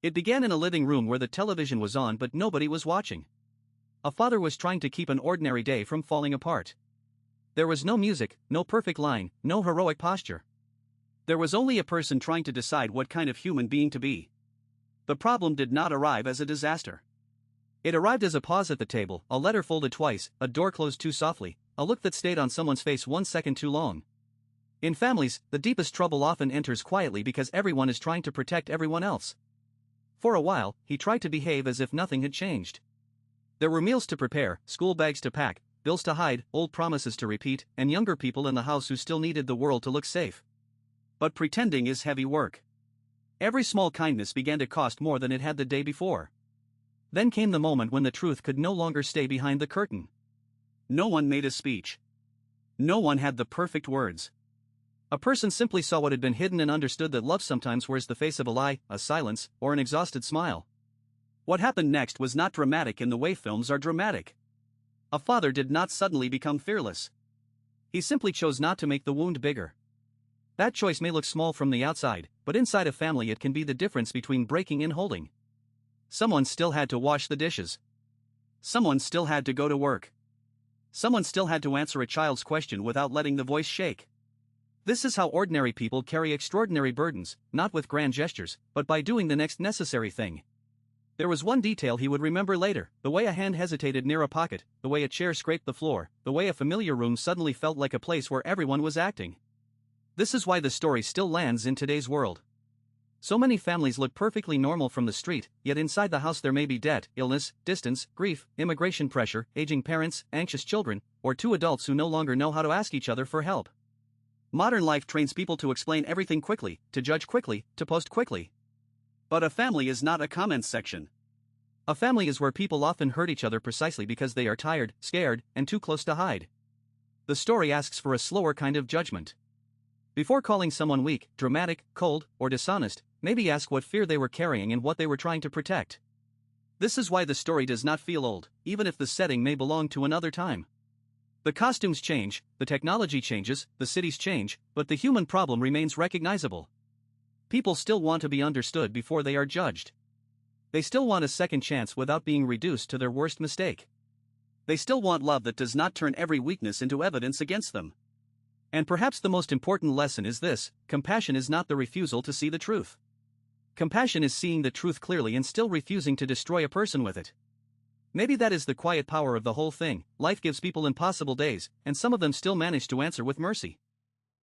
It began in a living room where the television was on but nobody was watching. A father was trying to keep an ordinary day from falling apart. There was no music, no perfect line, no heroic posture. There was only a person trying to decide what kind of human being to be. The problem did not arrive as a disaster. It arrived as a pause at the table, a letter folded twice, a door closed too softly, a look that stayed on someone's face 1 second too long. In families, the deepest trouble often enters quietly because everyone is trying to protect everyone else. For a while, he tried to behave as if nothing had changed. There were meals to prepare, school bags to pack, bills to hide, old promises to repeat, and younger people in the house who still needed the world to look safe. But pretending is heavy work. Every small kindness began to cost more than it had the day before. Then came the moment when the truth could no longer stay behind the curtain. No one made a speech. No one had the perfect words. A person simply saw what had been hidden and understood that love sometimes wears the face of a lie, a silence, or an exhausted smile. What happened next was not dramatic in the way films are dramatic. A father did not suddenly become fearless. He simply chose not to make the wound bigger. That choice may look small from the outside, but inside a family it can be the difference between breaking and holding. Someone still had to wash the dishes. Someone still had to go to work. Someone still had to answer a child's question without letting the voice shake. This is how ordinary people carry extraordinary burdens, not with grand gestures, but by doing the next necessary thing. There was one detail he would remember later: the way a hand hesitated near a pocket, the way a chair scraped the floor, the way a familiar room suddenly felt like a place where everyone was acting. This is why the story still lands in today's world. So many families look perfectly normal from the street, yet inside the house there may be debt, illness, distance, grief, immigration pressure, aging parents, anxious children, or two adults who no longer know how to ask each other for help. Modern life trains people to explain everything quickly, to judge quickly, to post quickly. But a family is not a comments section. A family is where people often hurt each other precisely because they are tired, scared, and too close to hide. The story asks for a slower kind of judgment. Before calling someone weak, dramatic, cold, or dishonest, maybe ask what fear they were carrying and what they were trying to protect. This is why the story does not feel old, even if the setting may belong to another time. The costumes change, the technology changes, the cities change, but the human problem remains recognizable. People still want to be understood before they are judged. They still want a second chance without being reduced to their worst mistake. They still want love that does not turn every weakness into evidence against them. And perhaps the most important lesson is this: compassion is not the refusal to see the truth. Compassion is seeing the truth clearly and still refusing to destroy a person with it. Maybe that is the quiet power of the whole thing. Life gives people impossible days, and some of them still manage to answer with mercy.